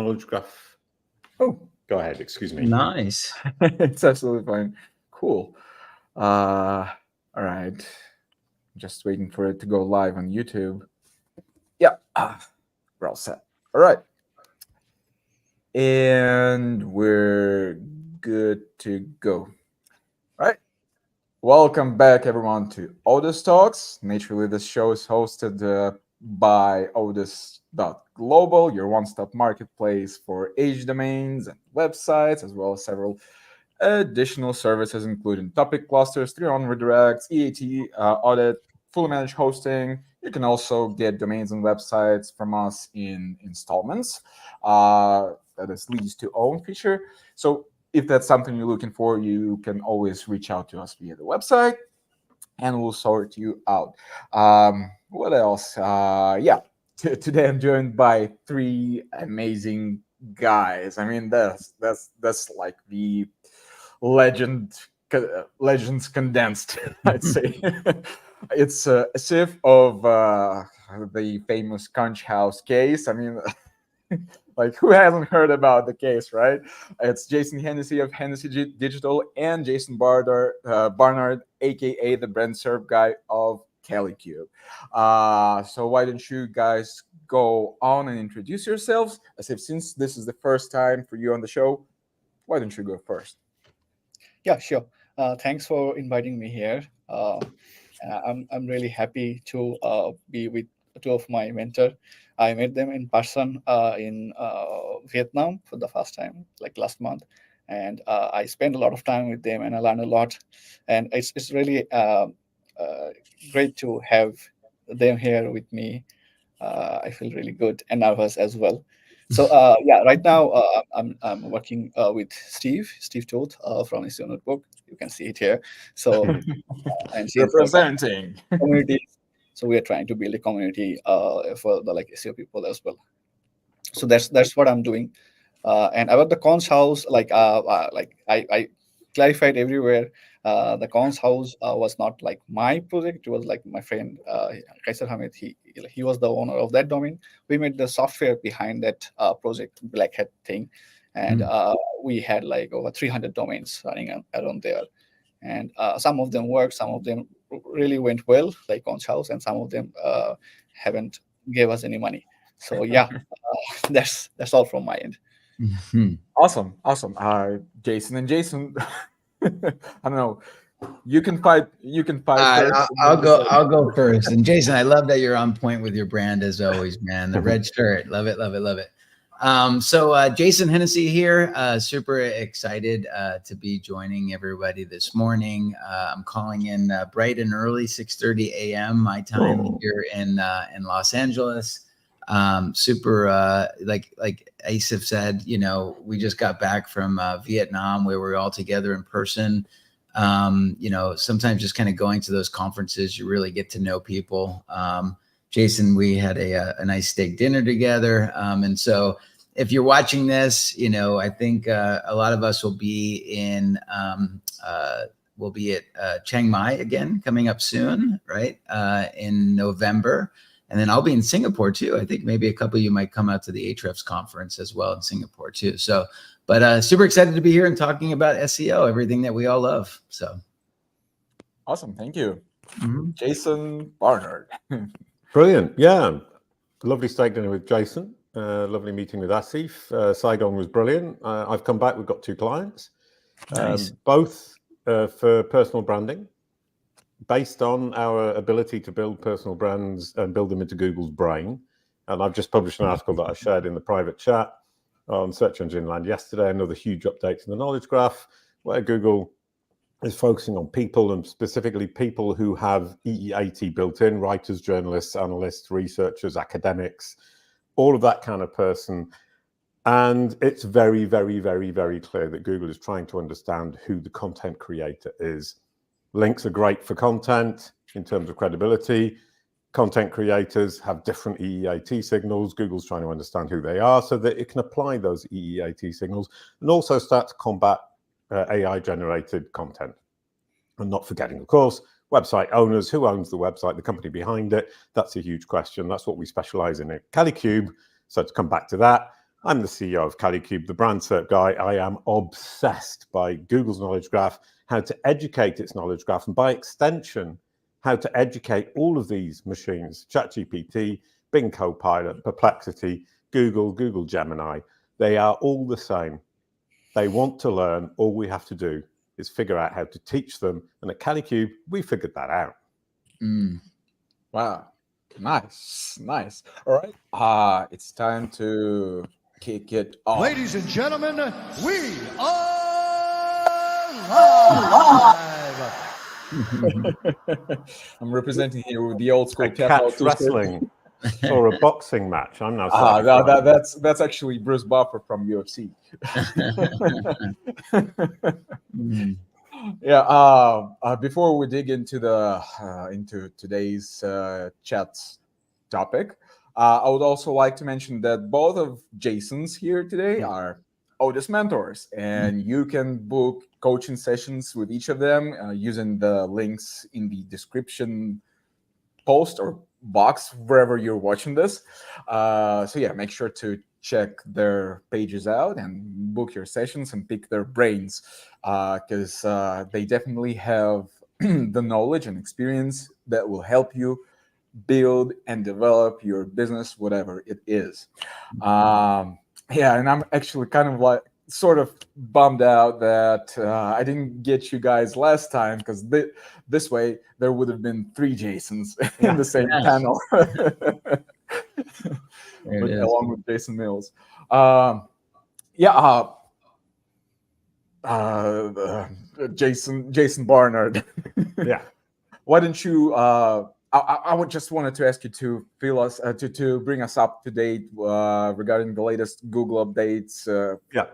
knowledge graph. Oh, go ahead. Excuse me. Nice. It's absolutely fine. Cool. All right. Just waiting for it to go live on YouTube. Yeah, we're all set. All right. And we're good to go. All right. Welcome back, everyone, to Odys Talks. Naturally, this show is hosted by Odys.global, your one-stop marketplace for H domains and websites, as well as several additional services, including topic clusters, 3-on redirects, EAT, audit, fully managed hosting. You can also get domains and websites from us in installments. That is lease to own feature. So if that's something you're looking for, you can always reach out to us via the website and we'll sort you out. What else? Today I'm joined by 3 amazing guys. I mean, that's like the legends condensed, I'd say. It's Asif of the famous Conch-House case. I mean, like, who hasn't heard about the case, right? It's Jason Hennessey of Hennessey Digital and Jason Barnard, aka the brand serve guy of CaliCube. So why don't you guys go on and introduce yourselves? Asif, since this is the first time for you on the show, why don't you go first? Yeah, sure. Thanks for inviting me here. I'm really happy to be with 2 of my mentors. I met them in person in Vietnam for the first time, like last month, and I spent a lot of time with them, and I learned a lot. And it's really great to have them here with me. I feel really good and nervous as well. So right now I'm working with Steve Toth from SEO Notebook. You can see it here. So and representing communities. So we are trying to build a community for the SEO people as well. So that's what I'm doing. And about the Conch-House, I clarified everywhere. The Conch-House was not like my project. It was like my friend Kaisar Hamid. He was the owner of that domain. We made the software behind that project, Black Hat thing, and we had like over 300 domains running around there. And some of them worked, some of them really went well, like Conch-House, and some of them haven't gave us any money. So yeah, that's all from my end. Awesome. Jason, I don't know. You can fight first. I'll go first. And Jason, I love that you're on point with your brand as always, man. The red shirt, love it. So Jason Hennessey here, super excited to be joining everybody this morning. I'm calling in bright and early, 6:30 a.m. my time here in Los Angeles. Super like Asif said, we just got back from Vietnam where we're all together in person. Sometimes just kind of going to those conferences, you really get to know people. Jason, we had a nice steak dinner together. And so if you're watching this, I think a lot of us will be at Chiang Mai again, coming up soon, right? In November. And then I'll be in Singapore too. I think maybe a couple of you might come out to the Ahrefs conference as well in Singapore too. So, but super excited to be here and talking about SEO, everything that we all love. So. Awesome. Thank you. Jason Barnard. Brilliant. Yeah. Lovely steak dinner with Jason. Lovely meeting with Asif. Saigon was brilliant. I've come back. We've got 2 clients, Nice. Both for personal branding, based on our ability to build personal brands and build them into Google's brain. And I've just published an article that I shared in the private chat on Search Engine Land yesterday. Another huge update in the knowledge graph, where Google is focusing on people, and specifically people who have EEAT built in: writers, journalists, analysts, researchers, academics, all of that kind of person. And it's very, very, very, very clear that Google is trying to understand who the content creator is. Links are great for content in terms of credibility. Content creators have different EEAT signals. Google's trying to understand who they are so that it can apply those EEAT signals and also start to combat AI-generated content. And not forgetting, of course, website owners. Who owns the website, the company behind it? That's a huge question. That's what we specialize in at CaliCube. So to come back to that, I'm the CEO of Calicube, the brand cert guy. I am obsessed by Google's knowledge graph, how to educate its knowledge graph, and by extension, how to educate all of these machines, ChatGPT, Bing Copilot, Perplexity, Google Gemini. They are all the same. They want to learn. All we have to do is figure out how to teach them. And at Calicube, we figured that out. Wow. Nice. All right. It's time to kick it off. Ladies and gentlemen, we are live. I'm representing here with the old school catch wrestling or a boxing match. I'm now. That's actually Bruce Buffer from UFC. Yeah. Before we dig into into today's chat topic, I would also like to mention that both of Jason's here today are Odys mentors, and you can book coaching sessions with each of them using the links in the description post or box wherever you're watching this. So yeah, make sure to check their pages out and book your sessions and pick their brains, because they definitely have the knowledge and experience that will help you build and develop your business, whatever it is. Yeah, and I'm actually kind of like sort of bummed out that I didn't get you guys last time, because this way there would have been 3 Jasons in the same panel. Along with Jason Mills. Jason Barnard. Yeah. Why don't you I would just wanted to ask you to fill us to bring us up to date regarding the latest Google updates.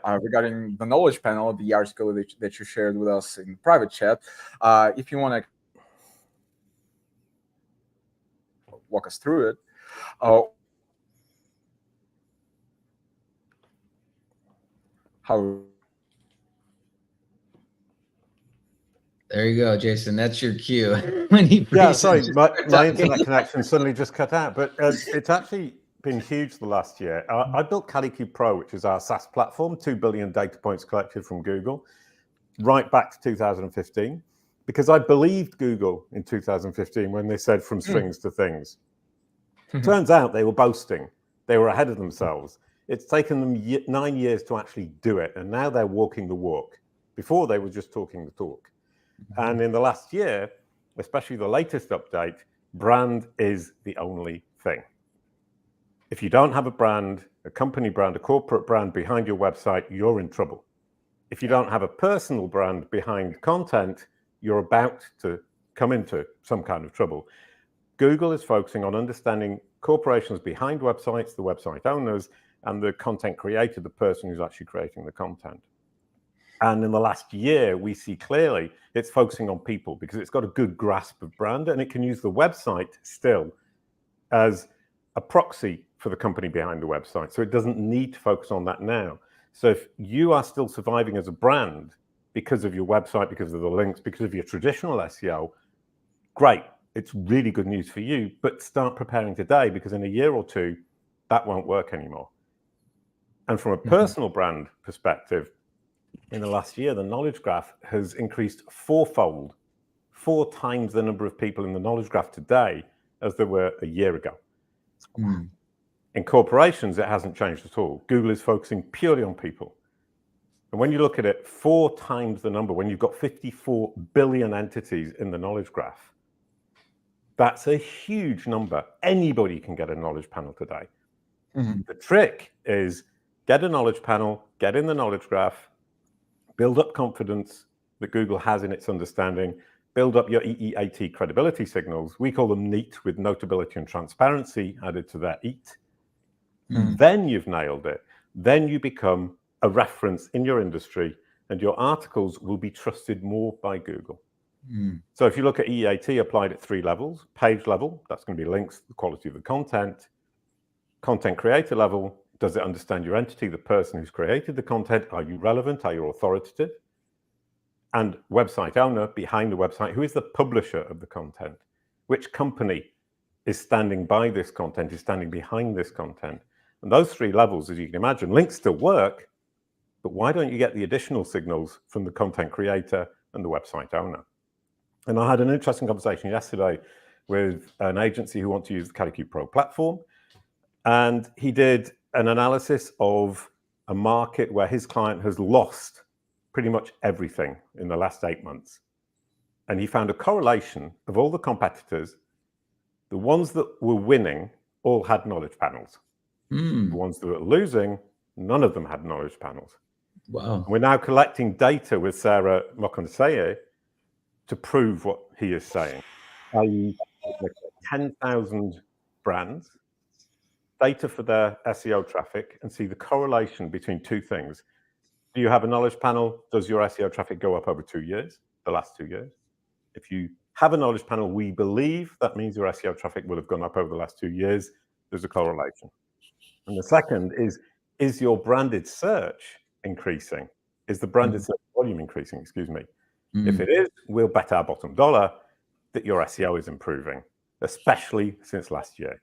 Regarding the knowledge panel, the article that you shared with us in private chat. If you want to walk us through it. How? There you go, Jason. That's your cue. When he sorry, my internet connection suddenly just cut out. But it's actually been huge the last year. I built Calicube Pro, which is our SaaS platform, 2 billion data points collected from Google, right back to 2015, because I believed Google in 2015 when they said from strings to things. Turns out they were boasting. They were ahead of themselves. It's taken them 9 years to actually do it, and now they're walking the walk. Before, they were just talking the talk. And in the last year, especially the latest update, brand is the only thing. If you don't have a brand, a company brand, a corporate brand behind your website, you're in trouble. If you don't have a personal brand behind content, you're about to come into some kind of trouble. Google is focusing on understanding corporations behind websites, the website owners, and the content creator, the person who's actually creating the content. And in the last year, we see clearly it's focusing on people because it's got a good grasp of brand, and it can use the website still as a proxy for the company behind the website. So it doesn't need to focus on that now. So if you are still surviving as a brand because of your website, because of the links, because of your traditional SEO, great. It's really good news for you, but start preparing today, because in a year or two, that won't work anymore. And from a personal brand perspective, in the last year, the knowledge graph has increased 4-fold, 4 times the number of people in the knowledge graph today as there were a year ago. In corporations, it hasn't changed at all. Google is focusing purely on people. And when you look at it, 4 times the number, when you've got 54 billion entities in the knowledge graph, that's a huge number. Anybody can get a knowledge panel today. The trick is get a knowledge panel, get in the knowledge graph, build up confidence that Google has in its understanding, build up your EEAT credibility signals. We call them NEAT, with notability and transparency added to their EAT. Then you've nailed it. Then you become a reference in your industry, and your articles will be trusted more by Google. So if you look at EEAT applied at 3 levels: page level, that's going to be links, the quality of the content; content creator level, does it understand your entity, the person who's created the content? Are you relevant? Are you authoritative? And website owner, behind the website, who is the publisher of the content? Which company is standing by this content, is standing behind this content? And those three levels, as you can imagine, links still work, but why don't you get the additional signals from the content creator and the website owner? And I had an interesting conversation yesterday with an agency who wants to use the Kalicube Pro platform. And he did an analysis of a market where his client has lost pretty much everything in the last 8 months. And he found a correlation of all the competitors. The ones that were winning all had knowledge panels. The ones that were losing, none of them had knowledge panels. Wow. We're now collecting data with Sarah Mokonseye to prove what he is saying. i.e., 10,000 brands, data for their SEO traffic, and see the correlation between two things. Do you have a knowledge panel? Does your SEO traffic go up over 2 years, the last 2 years? If you have a knowledge panel, we believe that means your SEO traffic will have gone up over the last 2 years. There's a correlation. And the second is your branded search increasing? Is the branded search volume increasing? Excuse me. If it is, we'll bet our bottom dollar that your SEO is improving, especially since last year.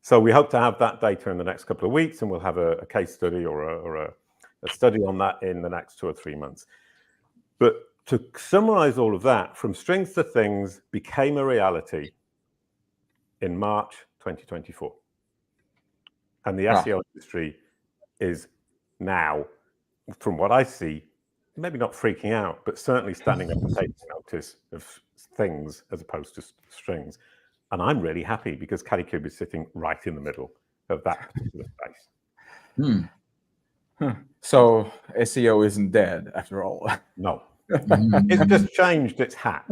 So we hope to have that data in the next couple of weeks, and we'll have a case study or a study on that in the next 2 or 3 months. But to summarize all of that, From Strings to Things became a reality in March 2024. And the SEO industry is now, from what I see, maybe not freaking out, but certainly standing up and taking notice of things as opposed to strings. And I'm really happy because Kalicube is sitting right in the middle of that particular space. So SEO isn't dead after all. No. It's just changed its hat.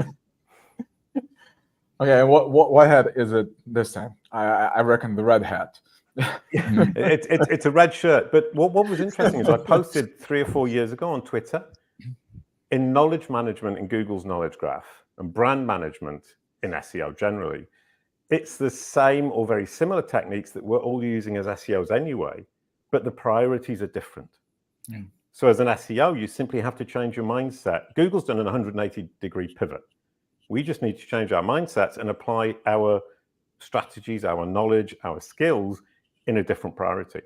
Okay, what hat is it this time? I reckon the red hat. It's a red shirt. But what was interesting is I posted 3 or 4 years ago on Twitter, in knowledge management in Google's knowledge graph and brand management in SEO generally, it's the same or very similar techniques that we're all using as SEOs anyway, but the priorities are different. So as an SEO, you simply have to change your mindset. Google's done an 180-degree pivot. We just need to change our mindsets and apply our strategies, our knowledge, our skills in a different priority.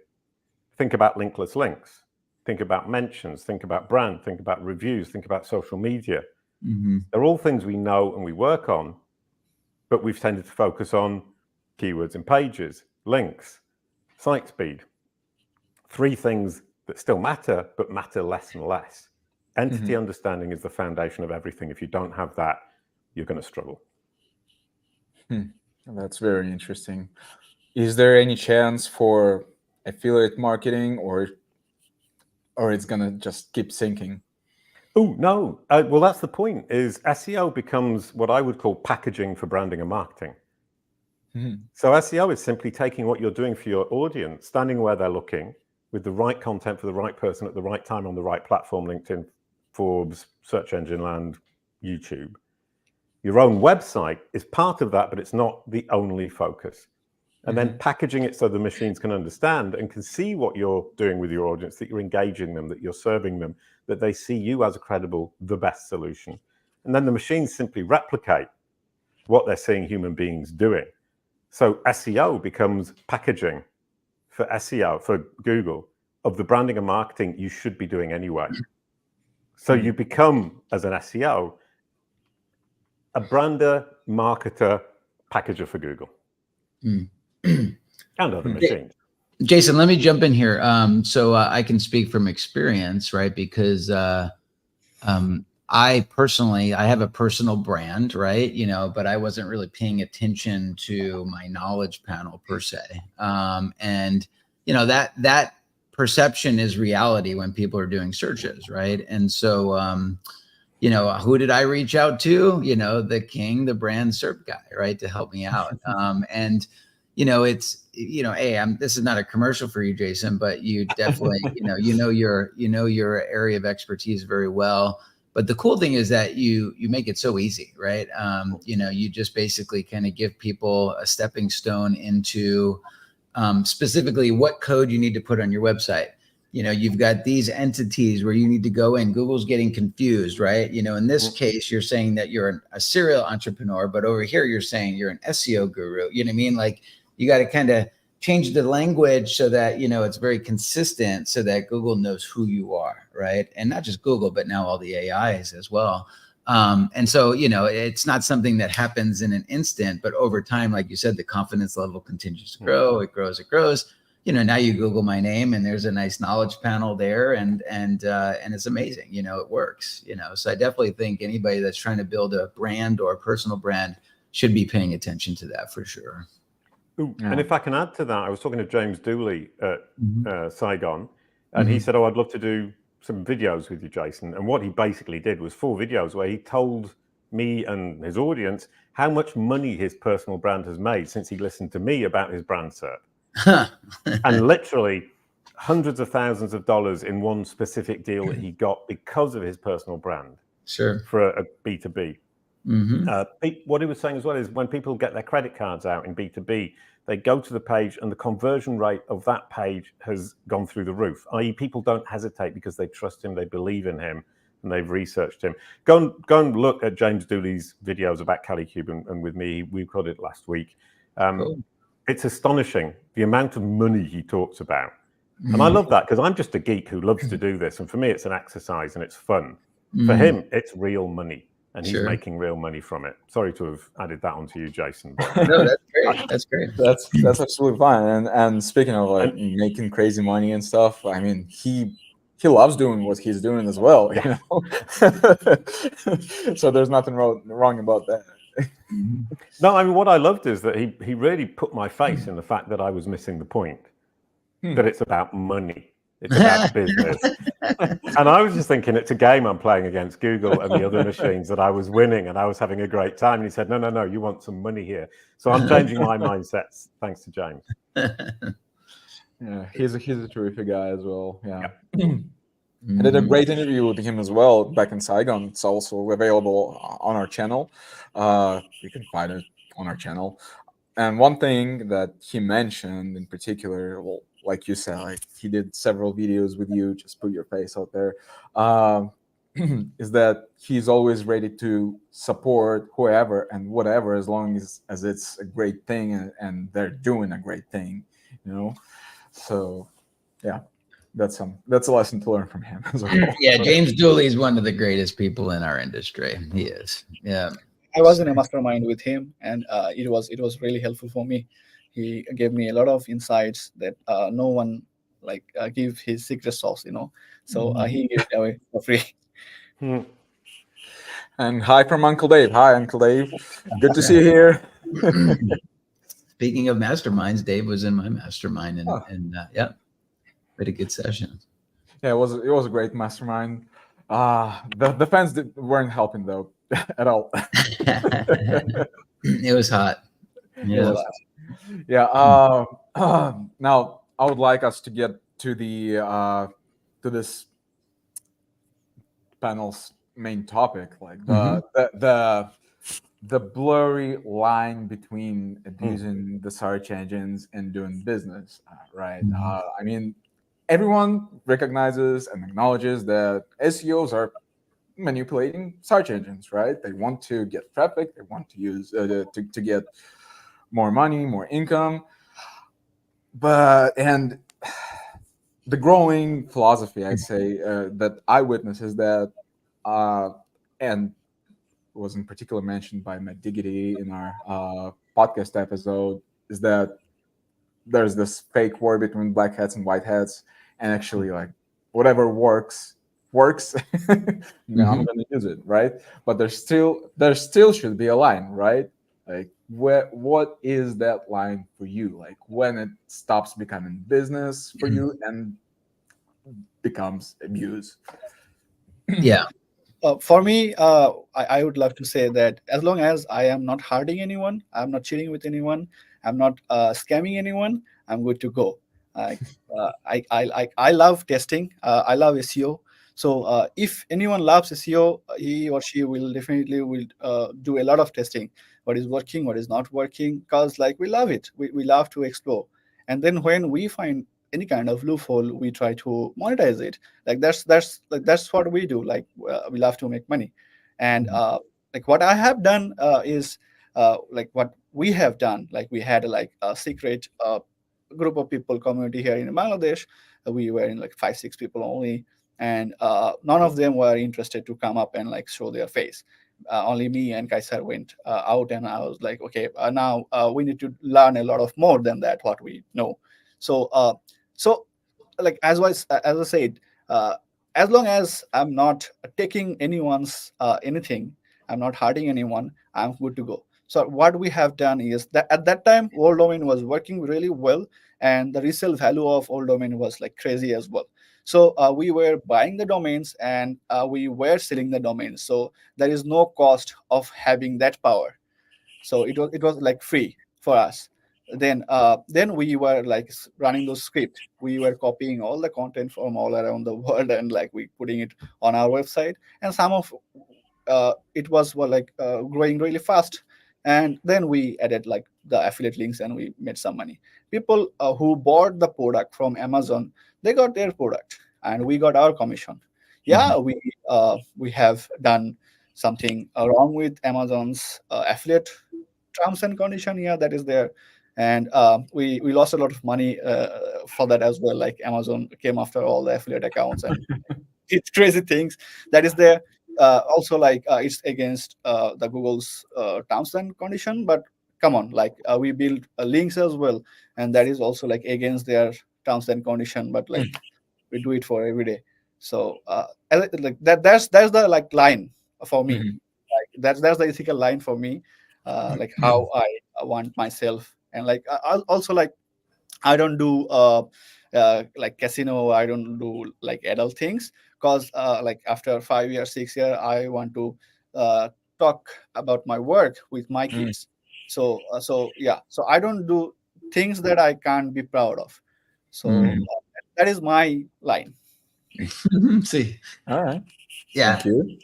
Think about linkless links. Think about mentions. Think about brand. Think about reviews. Think about social media. They're all things we know and we work on, but we've tended to focus on keywords and pages, links, site speed. 3 things that still matter, but matter less and less. Entity understanding is the foundation of everything. If you don't have that, you're going to struggle. That's very interesting. Is there any chance for affiliate marketing, or it's going to just keep sinking? Oh, no. Well, that's the point, is SEO becomes what I would call packaging for branding and marketing. So SEO is simply taking what you're doing for your audience, standing where they're looking, with the right content for the right person at the right time on the right platform, LinkedIn, Forbes, search engine land, YouTube. Your own website is part of that, but it's not the only focus. And then packaging it so the machines can understand and can see what you're doing with your audience, that you're engaging them, that you're serving them, that they see you as a credible, the best solution. And then the machines simply replicate what they're seeing human beings doing. So SEO becomes packaging for SEO, for Google, of the branding and marketing you should be doing anyway. So you become, as an SEO, a brander, marketer, packager for Google. And other machines. Jason, let me jump in here. So I can speak from experience, right? Because I have a personal brand, right? But I wasn't really paying attention to my knowledge panel per se. And that perception is reality when people are doing searches, right? And so, who did I reach out to? The king, the brand SERP guy, right? To help me out. And it's, this is not a commercial for you, Jason, but you definitely, your area of expertise very well. But the cool thing is that you make it so easy, right? You just basically kind of give people a stepping stone into specifically what code you need to put on your website. You've got these entities where you need to go in. Google's getting confused, right? In this case, you're saying that you're a serial entrepreneur, but over here, you're saying you're an SEO guru. You know what I mean? Like, you got to kind of change the language so that, you know, it's very consistent so that Google knows who you are, right? And not just Google, but now all the AIs as well. And so, you know, it's not something that happens in an instant, but over time, like you said, the confidence level continues to grow. It grows, it grows. You know, now you Google my name and there's a nice knowledge panel there, and it's amazing. You know, it works. You know, so I definitely think anybody that's trying to build a brand or a personal brand should be paying attention to that for sure. Ooh, and if I can add to that, I was talking to James Dooley at Saigon, and he said, "Oh, I'd love to do some videos with you, Jason." And what he basically did was 4 videos where he told me and his audience how much money his personal brand has made since he listened to me about his brand search. And literally hundreds of thousands of dollars in one specific deal that he got because of his personal brand. Sure. For a B2B. What he was saying as well is when people get their credit cards out in B2B, they go to the page and the conversion rate of that page has gone through the roof, i.e. people don't hesitate because they trust him, they believe in him, and they've researched him. Go and look at James Dooley's videos about Cuban and with me. We got it last week. Cool. It's astonishing the amount of money he talks about. And I love that because I'm just a geek who loves to do this. And for me, it's an exercise and it's fun. For him, it's real money. And he's making real money from it. Sorry to have added that onto you, Jason. No, that's great. That's great. That's absolutely fine. And speaking of like making crazy money and stuff, I mean, he loves doing what he's doing as well. You know? So there's nothing wrong about that. No, I mean, what I loved is that he really put my face in the fact that I was missing the point. That it's about money. It's about business. And I was just thinking it's a game I'm playing against Google and the other machines, that I was winning and I was having a great time. And he said, no, you want some money here. So I'm changing my mindsets thanks to James. Yeah, he's a terrific guy as well. Yeah. I did a great interview with him as well back in Saigon. It's also available on our channel. You can find it on our channel. And one thing that he mentioned in particular, well, like you said, like he did several videos with you, just put your face out there, is that he's always ready to support whoever and whatever, as long as it's a great thing and they're doing a great thing, you know? So yeah, that's a lesson to learn from him as well. Yeah, James Dooley is one of the greatest people in our industry. He is. Yeah. I was in a mastermind with him, and it was really helpful for me. He gave me a lot of insights that no one give his secret sauce, you know. So he gave it away for free. And hi from Uncle Dave. Hi, Uncle Dave. Good to see you here. Speaking of masterminds, Dave was in my mastermind, and yeah, we had a good session. Yeah, it was a great mastermind. The fans weren't helping though at all. It was hot. Yeah. Yeah. Now I would like us to get to the to this panel's main topic, like the blurry line between abusing the search engines and doing business, right? I mean, everyone recognizes and acknowledges that SEOs are manipulating search engines, right? They want to get traffic, they want to use to get more money, more income. And the growing philosophy, I'd say, that I witness is that, and was in particular mentioned by Matt Diggity in our podcast episode, is that there's this fake war between black hats and white hats, and actually, like, whatever works. Now I'm going to use it, right? But there still should be a line, right? Like, what is that line for you? Like, when it stops becoming business for you and becomes abuse? Yeah. For me, I would love to say that as long as I am not hurting anyone, I'm not cheating with anyone, I'm not scamming anyone, I'm good to go. I love testing. I love SEO. So if anyone loves SEO, he or she will definitely do a lot of testing. What is working, what is not working, because like we love it. We love to explore. And then when we find any kind of loophole, we try to monetize it. Like that's what we do. Like we love to make money. And like what I have done is like what we have done. Like we had like a secret group of people community here in Bangladesh. We were in like 5-6 people only, and none of them were interested to come up and like show their face. Only me and Kaisar went out, and I was like, okay, now we need to learn a lot of more than that what we know. So like as I said, as long as I'm not taking anyone's anything, I'm not hurting anyone, I'm good to go. So what we have done is that at that time, old domain was working really well, and the resale value of old domain was like crazy as well. So we were buying the domains, and we were selling the domains. So there is no cost of having that power. So it was like free for us. Then we were like running those script. We were copying all the content from all around the world, and like we putting it on our website. And some of it was well, like growing really fast. And then we added like the affiliate links, and we made some money. People who bought the product from Amazon, they got their product, and we got our commission. Yeah, we have done something wrong with Amazon's affiliate terms and condition. Yeah, that is there. And we lost a lot of money for that as well. Like Amazon came after all the affiliate accounts and it's crazy things that is there. Also, like it's against the Google's terms and condition. But come on, like we build links as well, and that is also like against their terms and condition. But like we do it for every day. So like that's the like line for me. Like that's the ethical line for me. Like how I want myself, and like also like I don't do like casino. I don't do like adult things, because like after 5 years, 6 years, I want to talk about my work with my kids. So yeah. So I don't do things that I can't be proud of. So that is my line. See, All right. yeah. Thank you.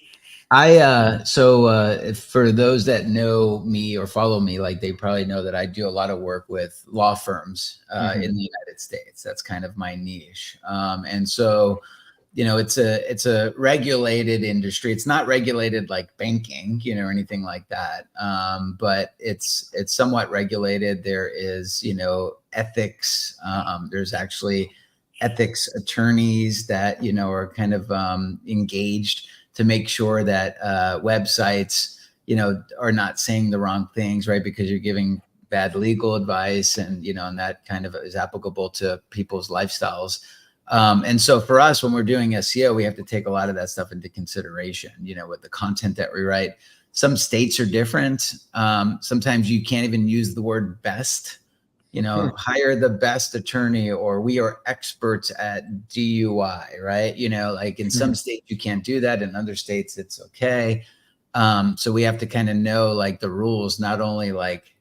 For those that know me or follow me, like they probably know that I do a lot of work with law firms in the United States. That's kind of my niche. And so, you know, it's a regulated industry. It's not regulated like banking, you know, or anything like that. But it's somewhat regulated. There is, you know, ethics. There's actually ethics attorneys that, you know, are kind of engaged to make sure that websites, you know, are not saying the wrong things, right? Because you're giving bad legal advice, and you know, and that kind of is applicable to people's lifestyles. And so for us, when we're doing SEO, we have to take a lot of that stuff into consideration. You know, with the content that we write, some states are different. Sometimes you can't even use the word best. You know, hire the best attorney, or we are experts at DUI, right? You know, like in some states you can't do that. In other states it's okay. So we have to kind of know like the rules, not only like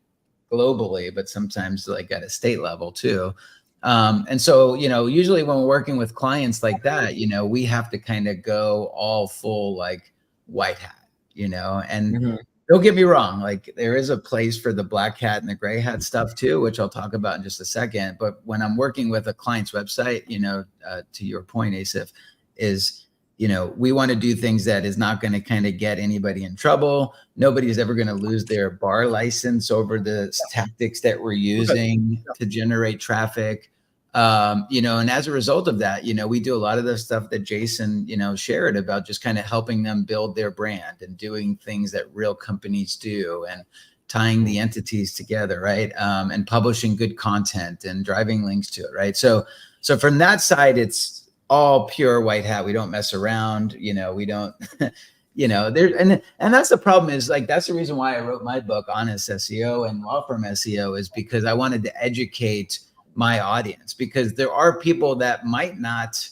globally, but sometimes like at a state level too. And so, you know, usually when we're working with clients like that, you know, we have to kind of go all full like white hat, you know, and don't get me wrong, like there is a place for the black hat and the gray hat stuff too, which I'll talk about in just a second. But when I'm working with a client's website, you know, to your point, Asif, is, you know, we want to do things that is not going to kind of get anybody in trouble. Nobody's ever going to lose their bar license over the tactics that we're using to generate traffic. You know, and as a result of that, you know, we do a lot of the stuff that Jason, you know, shared about just kind of helping them build their brand and doing things that real companies do and tying the entities together, right? And publishing good content and driving links to it, right? So from that side, it's all pure white hat. We don't mess around, you know, we don't, you know, there, and that's the problem is like, that's the reason why I wrote my book, Honest SEO and Law Firm SEO, is because I wanted to educate my audience, because there are people that might not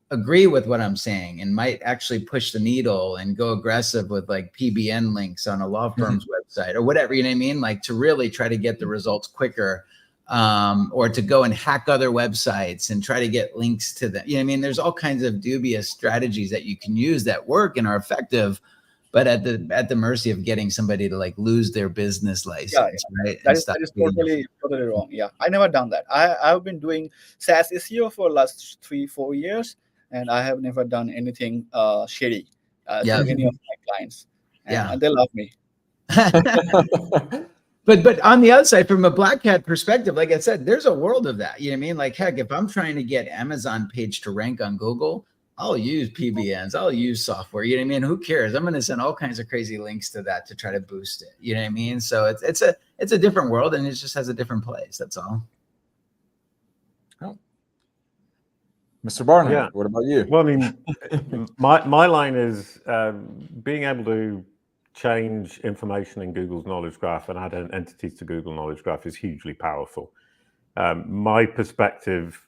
agree with what I'm saying and might actually push the needle and go aggressive with like PBN links on a law firm's website or whatever, you know what I mean? Like to really try to get the results quicker, or to go and hack other websites and try to get links to them. You know what I mean? There's all kinds of dubious strategies that you can use that work and are effective, but at the mercy of getting somebody to like lose their business license, right? That is totally wrong. Yeah, I never done that. I've been doing SaaS SEO for last 3-4 years, and I have never done anything shady to any of my clients. And they love me. But on the outside, from a Black Hat perspective, like I said, there's a world of that. You know what I mean? Like, heck, if I'm trying to get Amazon page to rank on Google, I'll use PBNs, I'll use software. You know what I mean? Who cares? I'm going to send all kinds of crazy links to that to try to boost it. You know what I mean? So it's a different world, and it just has a different place. That's all. Oh. Mr. Barnard, Yeah. what about you? Well, I mean, my line is being able to change information in Google's knowledge graph and add entities to Google knowledge graph is hugely powerful. My perspective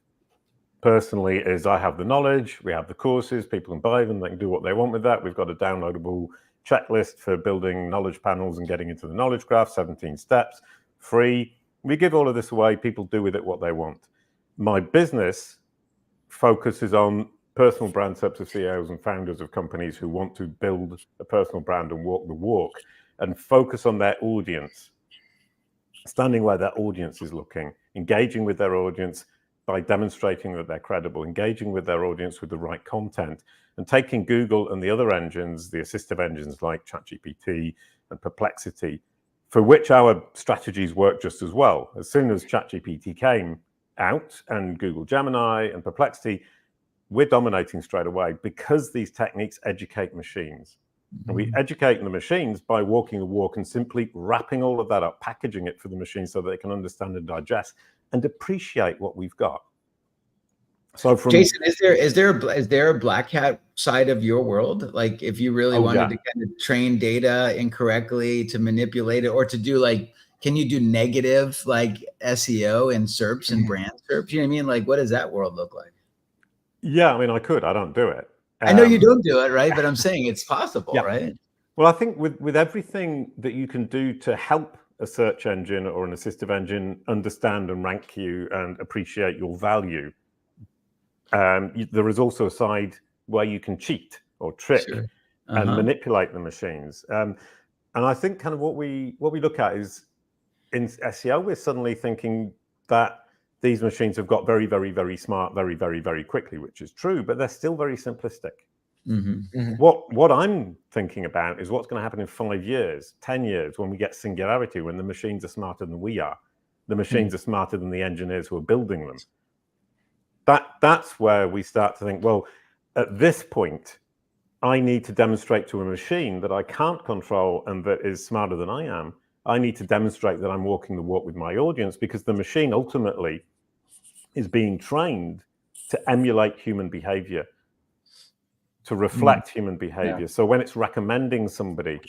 personally is I have the knowledge, we have the courses, people can buy them, they can do what they want with that. We've got a downloadable checklist for building knowledge panels and getting into the knowledge graph, 17 steps, free. We give all of this away, people do with it what they want. My business focuses on personal brand types of CEOs and founders of companies who want to build a personal brand and walk the walk and focus on their audience, standing where their audience is looking, engaging with their audience by demonstrating that they're credible, engaging with their audience with the right content, and taking Google and the other engines, the assistive engines like ChatGPT and Perplexity, for which our strategies work just as well. As soon as ChatGPT came out and Google Gemini and Perplexity, we're dominating straight away because these techniques educate machines. And we educate the machines by walking the walk and simply wrapping all of that up, packaging it for the machine so that they can understand and digest and appreciate what we've got. So from Jason, is there a Black Hat side of your world? Like if you really wanted to kind of train data incorrectly to manipulate it, or to do like, can you do negative like SEO and SERPs and brand SERPs? You know what I mean? Like what does that world look like? Yeah, I mean, I could. I don't do it. I know you don't do it, right? But I'm saying it's possible, right? Well, I think with everything that you can do to help a search engine or an assistive engine understand and rank you and appreciate your value, there is also a side where you can cheat or trick and manipulate the machines. And I think kind of what we look at is in SEO, we're suddenly thinking that these machines have got very, very, very smart, very, very, very quickly, which is true, but they're still very simplistic. What I'm thinking about is what's going to happen in 5 years, 10 years, when we get singularity, when the machines are smarter than we are. The machines are smarter than the engineers who are building them. That's where we start to think, well, at this point, I need to demonstrate to a machine that I can't control and that is smarter than I am. I need to demonstrate that I'm walking the walk with my audience, because the machine ultimately is being trained to emulate human behavior, to reflect human behavior. So when it's recommending somebody,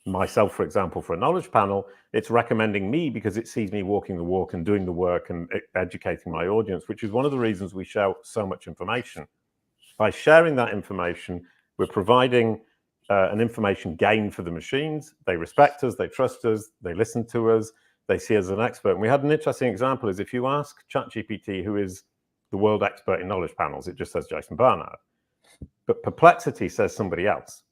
myself, for example, for a knowledge panel, it's recommending me because it sees me walking the walk and doing the work and educating my audience, which is one of the reasons we share so much information. By sharing that information, we're providing an information gain for the machines. They respect us, they trust us, they listen to us, they see us as an expert. And we had an interesting example is if you ask ChatGPT, who is the world expert in knowledge panels, it just says Jason Barnard. But Perplexity says somebody else.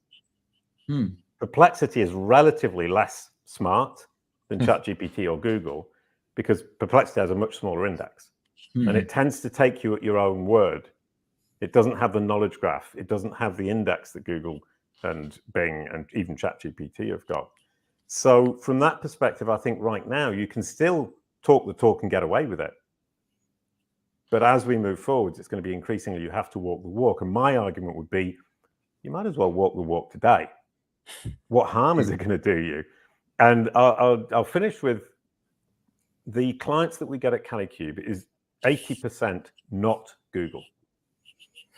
Perplexity is relatively less smart than ChatGPT or Google because Perplexity has a much smaller index. And it tends to take you at your own word. It doesn't have the knowledge graph. It doesn't have the index that Google and Bing and even ChatGPT have got. So from that perspective, I think right now you can still talk the talk and get away with it. But as we move forward, it's going to be increasingly you have to walk the walk. And my argument would be, you might as well walk the walk today. What harm is it going to do you? And I'll finish with the clients that we get at Calicube is 80% not Google.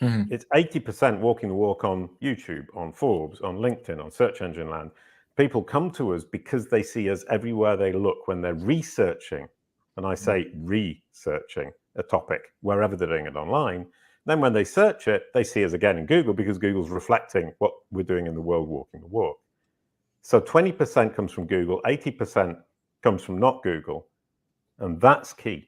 It's 80% walking the walk on YouTube, on Forbes, on LinkedIn, on search engine land. People come to us because they see us everywhere they look when they're researching. And I say researching a topic, wherever they're doing it online. Then when they search it, they see us again in Google because Google's reflecting what we're doing in the world, walking the walk. So 20% comes from Google, 80% comes from not Google. And that's key.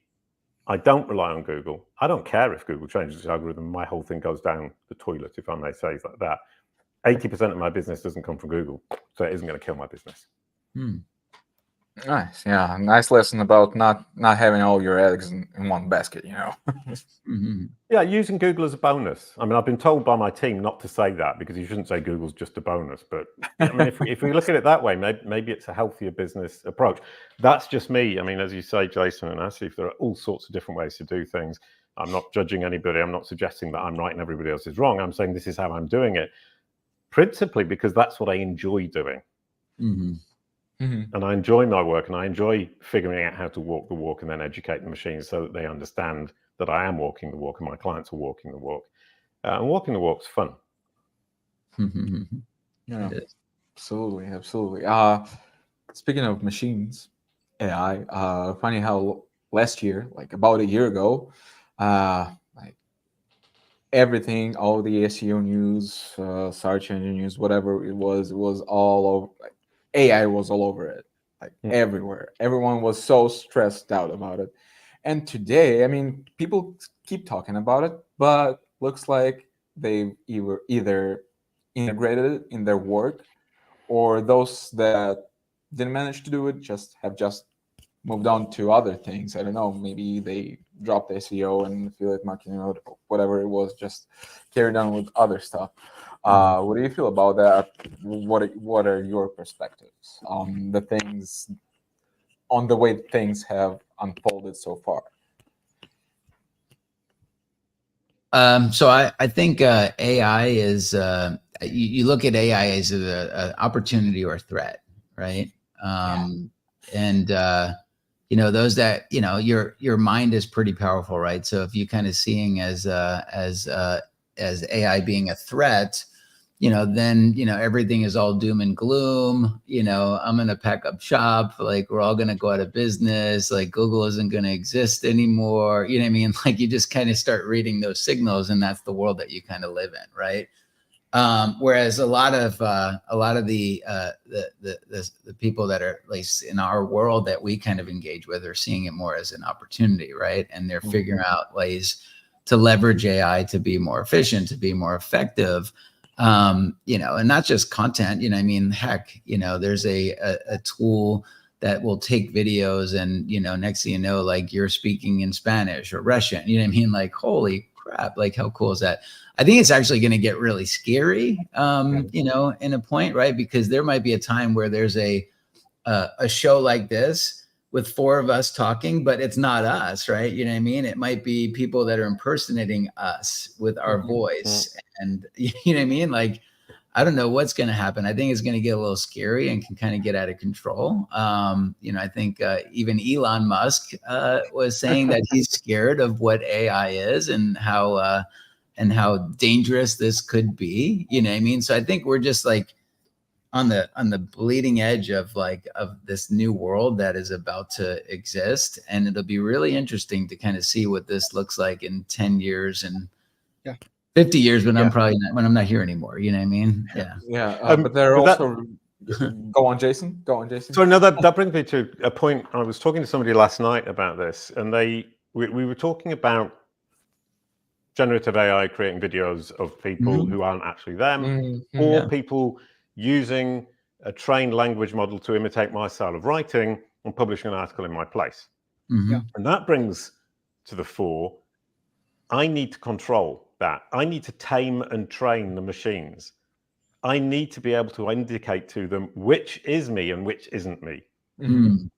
I don't rely on Google. I don't care if Google changes its algorithm. My whole thing goes down the toilet, if I may say it like that. 80% of my business doesn't come from Google, so it isn't going to kill my business. Nice. Yeah. Nice lesson about not having all your eggs in one basket, you know. Mhm. Yeah, using Google as a bonus. I mean, I've been told by my team not to say that because you shouldn't say Google's just a bonus. But I mean, if we look at it that way, maybe it's a healthier business approach. That's just me. I mean, as you say, Jason and Asif, there are all sorts of different ways to do things. I'm not judging anybody. I'm not suggesting that I'm right and everybody else is wrong. I'm saying this is how I'm doing it, principally because that's what I enjoy doing. Mhm. And I enjoy my work, and I enjoy figuring out how to walk the walk and then educate the machines so that they understand that I am walking the walk and my clients are walking the walk. And walking the walk's fun. Yeah, It is. absolutely. Speaking of machines, AI, funny how last year, like about a year ago, like everything, all the SEO news, search engine news, whatever it was all over. Like, AI was all over it, like everywhere. Everyone was so stressed out about it. And today, I mean, people keep talking about it, but looks like they've either integrated it in their work, or those that didn't manage to do it have just moved on to other things. I don't know, maybe they dropped SEO and affiliate marketing or whatever it was, just carried on with other stuff. What do you feel about that? What are your perspectives on the way things have unfolded so far? So I think AI is you look at AI as an opportunity or a threat, right? And you know, those that, you know, your mind is pretty powerful, right? So if you kind of seeing as AI being a threat, you know, then, you know, everything is all doom and gloom. You know, I'm going to pack up shop. Like, we're all going to go out of business. Like, Google isn't going to exist anymore. You know what I mean? Like, you just kind of start reading those signals, and that's the world that you kind of live in, right? Whereas a lot of the people that are, at least in our world, that we kind of engage with, are seeing it more as an opportunity, right? And they're figuring out ways to leverage AI to be more efficient, to be more effective. You know, and not just content, you know, I mean, heck, you know, there's a tool that will take videos and, you know, next thing you know, like, you're speaking in Spanish or Russian, you know what I mean? Like, holy crap, like, how cool is that? I think it's actually going to get really scary, you know, in a point, right? Because there might be a time where there's a show like this with 4 of us talking, but it's not us, right? You know what I mean? It might be people that are impersonating us with our voice. And you know what I mean? Like, I don't know what's going to happen. I think it's going to get a little scary and can kind of get out of control. You know, I think even Elon Musk was saying that he's scared of what AI is and how dangerous this could be. You know what I mean? So I think we're just like on the bleeding edge of this new world that is about to exist, and it'll be really interesting to kind of see what this looks like in 10 years and 50 years when I'm not here anymore. You know what I mean? But there are also go on, Jason. So no, that brings me to a point. I was talking to somebody last night about this, and we were talking about generative AI creating videos of people who aren't actually them, or people using a trained language model to imitate my style of writing and publishing an article in my place. And that brings to the fore, I need to control that. I need to tame and train the machines. I need to be able to indicate to them which is me and which isn't me. And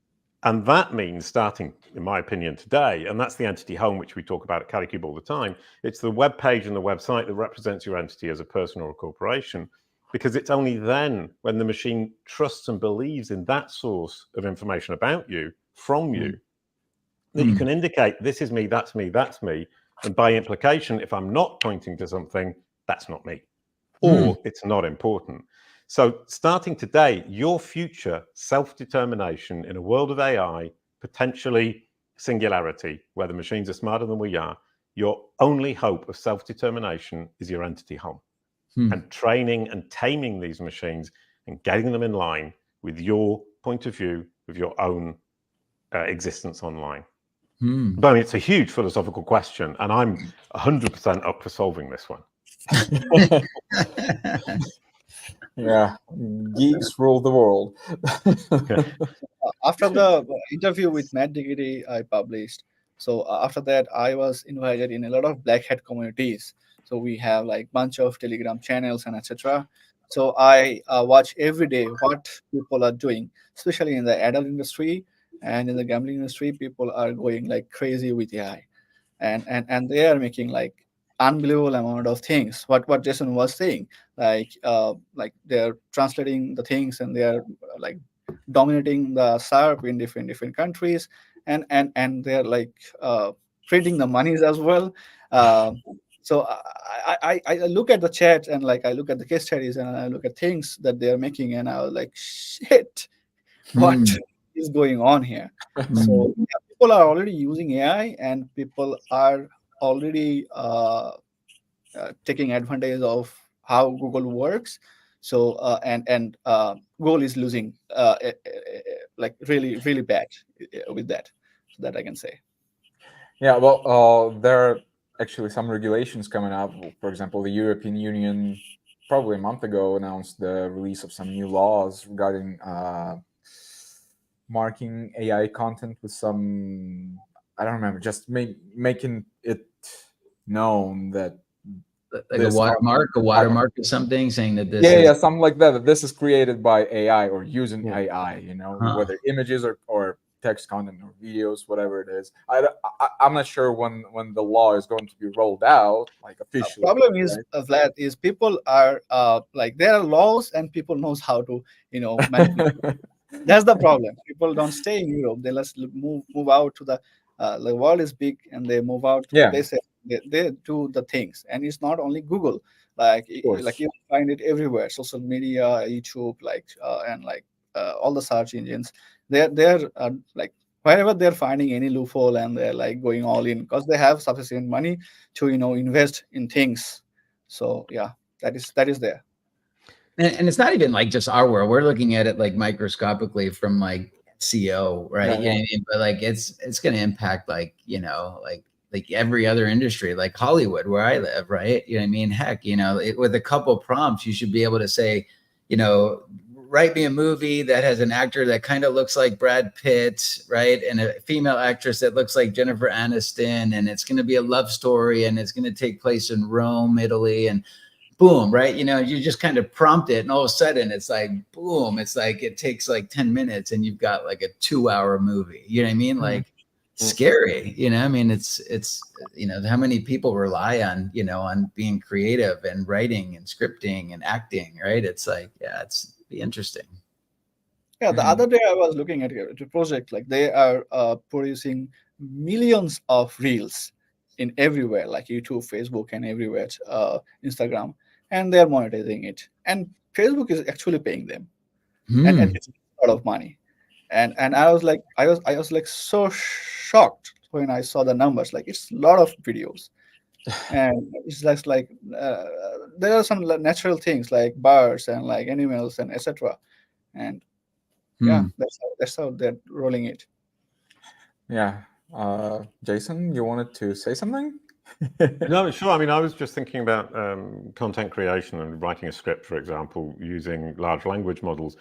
that means starting, in my opinion, today, and that's the entity home, which we talk about at Calicube all the time. It's the web page and the website that represents your entity as a person or a corporation, because it's only then, when the machine trusts and believes in that source of information about you, from you, that you can indicate, this is me, that's me, that's me. And by implication, if I'm not pointing to something, that's not me, or it's not important. So starting today, your future self-determination in a world of AI, potentially singularity, where the machines are smarter than we are, your only hope of self-determination is your entity home. And training and taming these machines and getting them in line with your point of view, with your own existence online. But I mean, it's a huge philosophical question, and I'm 100% up for solving this one. Yeah, geeks rule the world. After the interview with Matt Diggity I published, so after that I was invited in a lot of black hat communities. So we have like bunch of Telegram channels and etc. So I watch every day what people are doing, especially in the adult industry and in the gambling industry. People are going like crazy with AI, and they are making like unbelievable amount of things. What Jason was saying, like they're translating the things and they are like dominating the SERP in different countries, and they're like printing the monies as well. Uh, so I look at the chat and like I look at the case studies and I look at things that they are making, and I was like, shit, what Mm, is going on here? mm. So yeah, people are already using AI, and people are already taking advantage of how Google works. So Google is losing like really bad with that. So that I can say. Yeah, well, there are actually some regulations coming up. For example, the European Union probably a month ago announced the release of some new laws regarding marking AI content with some, I don't remember, just making it known that Like this content, a watermark or something, saying that this yeah, is. yeah, something like that. That this is created by AI or using Yeah. AI. You know, Huh. whether images or text content or videos, whatever it is. I'm not sure when the law is going to be rolled out, like officially. Problem is Right? Vlad, is people are like there are laws and people knows how to manipulate. That's the problem. People don't stay in Europe. They let's move out to the world is big, and they move out to the Yeah, of places. They do the things, and it's not only Google. Like like course. you find it everywhere. Social media, YouTube, like and like all the search engines. They're like wherever they're finding any loophole, and they're like going all in because they have sufficient money to invest in things. So yeah, that is there. And it's not even like just our world. We're looking at it like microscopically from like CO, right? Yeah, You know yeah. what I mean? But like it's going to impact like like every other industry, like Hollywood, where I live, right? You know what I mean? Heck, with a couple prompts, you should be able to say, write me a movie that has an actor that kind of looks like Brad Pitt, right? And a female actress that looks like Jennifer Aniston, and it's going to be a love story, and it's going to take place in Rome, Italy, and boom, right? You just kind of prompt it, and all of a sudden it's like, boom, it's like it takes like 10 minutes and you've got like a 2-hour movie. You know what I mean? Like scary, I mean, it's how many people rely on, on being creative and writing and scripting and acting, right? It's like, yeah, it's be interesting. Yeah, the other day I was looking at a project like they are producing millions of reels in everywhere, like YouTube, Facebook, and everywhere, Instagram, and they are monetizing it. And Facebook is actually paying them, and it's a lot of money. And I was like so shocked when I saw the numbers. Like it's a lot of videos, and it's just like there are some natural things like birds and like animals and etc. And yeah, that's how they're rolling it. Yeah. Jason, you wanted to say something? No, sure. I mean, I was just thinking about content creation and writing a script, for example, using large language models.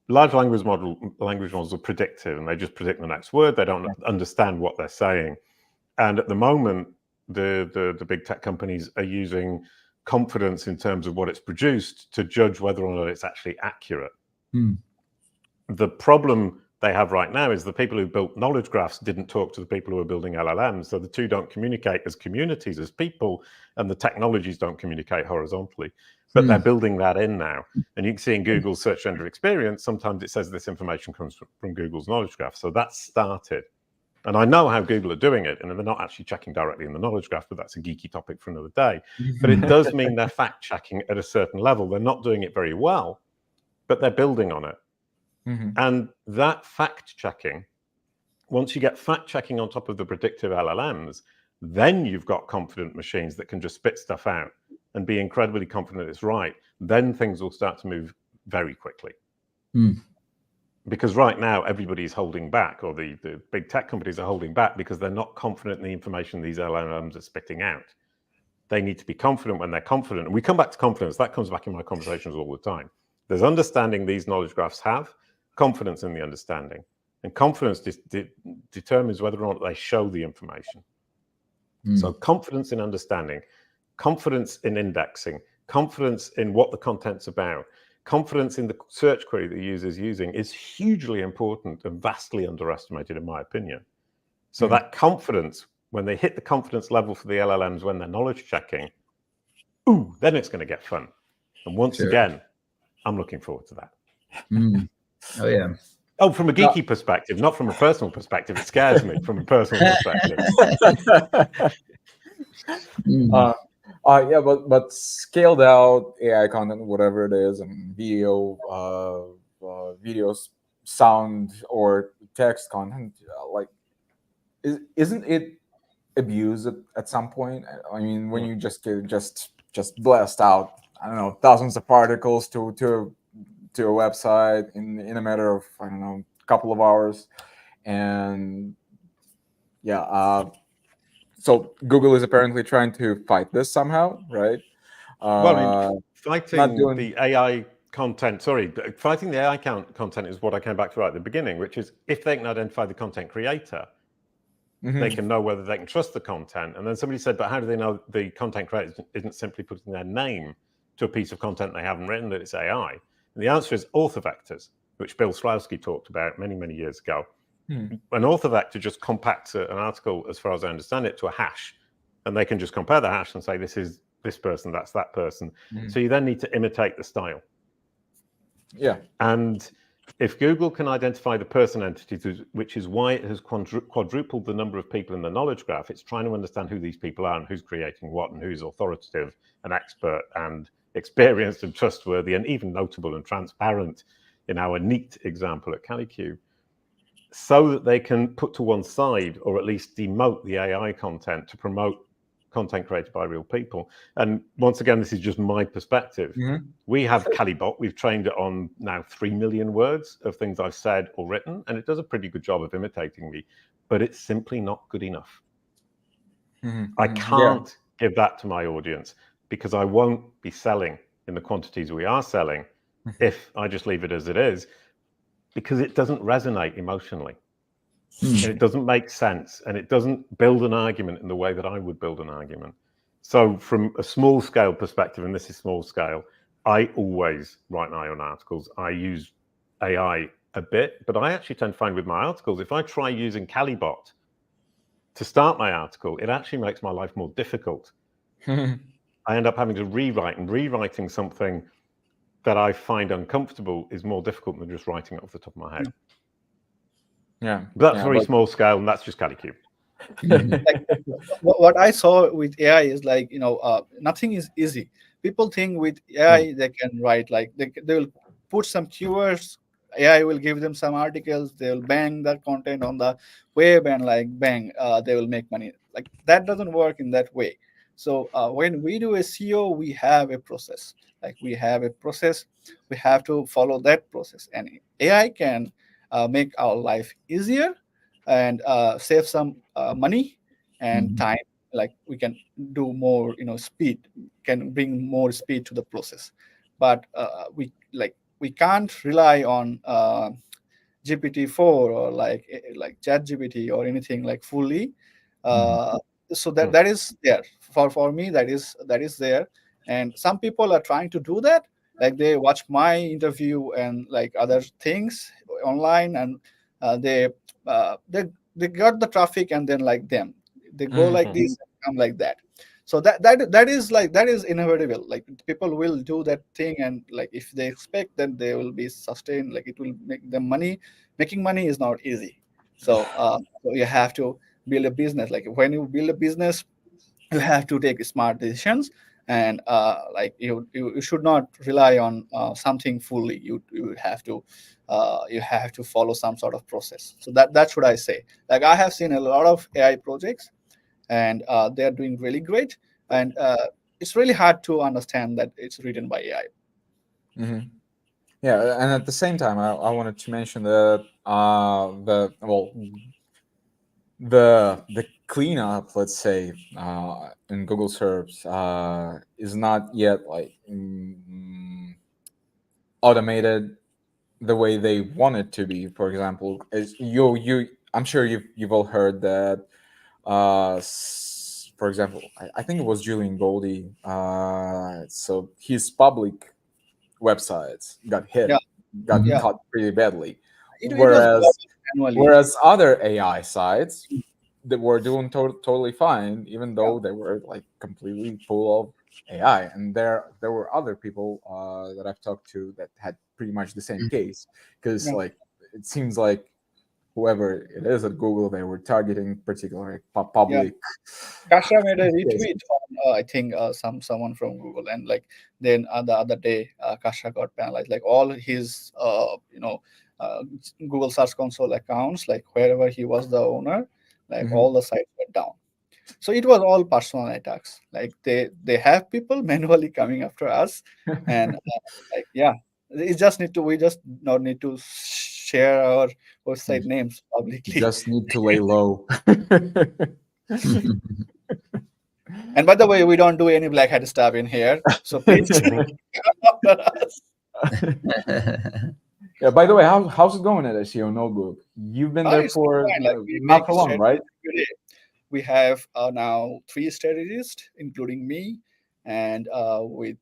Large language models are predictive, and they just predict the next word. They don't understand what they're saying. And at the moment, the big tech companies are using confidence in terms of what it's produced to judge whether or not it's actually accurate. The problem they have right now is the people who built knowledge graphs didn't talk to the people who are building LLMs. So the two don't communicate as communities, as people, and the technologies don't communicate horizontally. But they're building that in now. And you can see in Google's search engine experience, sometimes it says this information comes from Google's knowledge graph. So that's started. And I know how Google are doing it, and they're not actually checking directly in the knowledge graph, but that's a geeky topic for another day. But it does mean they're fact checking at a certain level. They're not doing it very well, but they're building on it. And that fact checking, once you get fact checking on top of the predictive LLMs, then you've got confident machines that can just spit stuff out and be incredibly confident it's right. Then things will start to move very quickly. Because right now, everybody's holding back, or the big tech companies are holding back because they're not confident in the information these LLMs are spitting out. They need to be confident when they're confident. And we come back to confidence. That comes back in my conversations all the time. There's understanding these knowledge graphs have, confidence in the understanding. And confidence determines whether or not they show the information. So confidence in understanding, confidence in indexing, confidence in what the content's about, confidence in the search query the user's using is hugely important and vastly underestimated, in my opinion. So that confidence, when they hit the confidence level for the LLMs, when they're knowledge checking, then it's going to get fun. And once again, I'm looking forward to that. Oh, yeah. Oh, from a geeky perspective, not from a personal perspective. It scares me from a personal perspective. Yeah, but scaled out AI content, whatever it is, and video, videos, sound, or text content, like, isn't it abused at some point? I mean, when you just blast out, I don't know, thousands of articles to a website in a matter of, I don't know, a couple of hours, and so Google is apparently trying to fight this somehow, right? Well, I mean, fighting the AI content, fighting the AI content is what I came back to right at the beginning, which is if they can identify the content creator, they can know whether they can trust the content. And then somebody said, but how do they know the content creator isn't simply putting their name to a piece of content they haven't written, that it's AI? And the answer is author vectors, which Bill Slawski talked about many, many years ago. An author vector just compacts an article, as far as I understand it, to a hash. And they can just compare the hash and say, this is this person, that's that person. So you then need to imitate the style. Yeah. And if Google can identify the person entity, which is why it has quadrupled the number of people in the knowledge graph, it's trying to understand who these people are and who's creating what and who's authoritative and expert and experienced and trustworthy and even notable and transparent in our neat example at CaliCube, so that they can put to one side or at least demote the AI content to promote content created by real people. And once again, this is just my perspective. We have Calibot. We've trained it on now 3 million words of things I've said or written, and it does a pretty good job of imitating me, but it's simply not good enough. I can't give that to my audience because I won't be selling in the quantities we are selling if I just leave it as it is, because it doesn't resonate emotionally. And it doesn't make sense, and it doesn't build an argument in the way that I would build an argument. So from a small scale perspective, and this is small scale, I always write my own articles. I use AI a bit, but I actually tend to find with my articles, if I try using Calibot to start my article, it actually makes my life more difficult. I end up having to rewrite, and rewriting something that I find uncomfortable is more difficult than just writing it off the top of my head. Yeah, but that's very small scale, and that's just CaliCube. Like, what I saw with AI is like, nothing is easy. People think with AI they can write, like they will put some keywords, AI will give them some articles, they will bang that content on the web, and like bang, they will make money. Like that doesn't work in that way. So when we do SEO, we have a process. Like we have a process, we have to follow that process, and AI can make our life easier and save some money and time. Like we can do more, speed, can bring more speed to the process. But we can't rely on GPT-4 or like ChatGPT or anything like fully. So that is there for me. That is there, and some people are trying to do that. Like they watch my interview and like other things online, and they got the traffic, and then like them, they go like this and come like that. So that is inevitable. Like people will do that thing, and like if they expect that they will be sustained, like it will make them money. Making money is not easy. So you have to build a business. Like when you build a business, you have to take smart decisions, and like you should not rely on something fully. You have to follow some sort of process. So that's what I say. Like I have seen a lot of AI projects, and they are doing really great, and it's really hard to understand that it's written by AI. Yeah, and at the same time, I wanted to mention that the cleanup, let's say, in Google search is not yet like automated the way they want it to be. For example, is I'm sure you've all heard that. For example, I think it was Julian Goldie. So his public websites got hit, Yeah, got yeah. caught pretty badly, It was manually. whereas other AI sites that were doing totally fine, even though they were like completely full of AI. And there were other people that I've talked to that had pretty much the same case, because Yeah. like it seems like whoever it is at Google, they were targeting particularly public. Kasha made a cases. retweet on I think someone from Google, and like then the other day Kasha got penalized. Like all his Google Search Console accounts, like wherever he was the owner, like Mhm. all the sites were down. So it was all personal attacks. Like they have people manually coming after us, and like we just not need to share our website names publicly. Just need to lay low. And by the way, we don't do any black hat stuff in here, so please come after us. Yeah. By the way, how's it going at SEO Notebook? You've been there It's for fine. Like we not make for long, strategies right? every day. We have now 3 strategists, including me, and with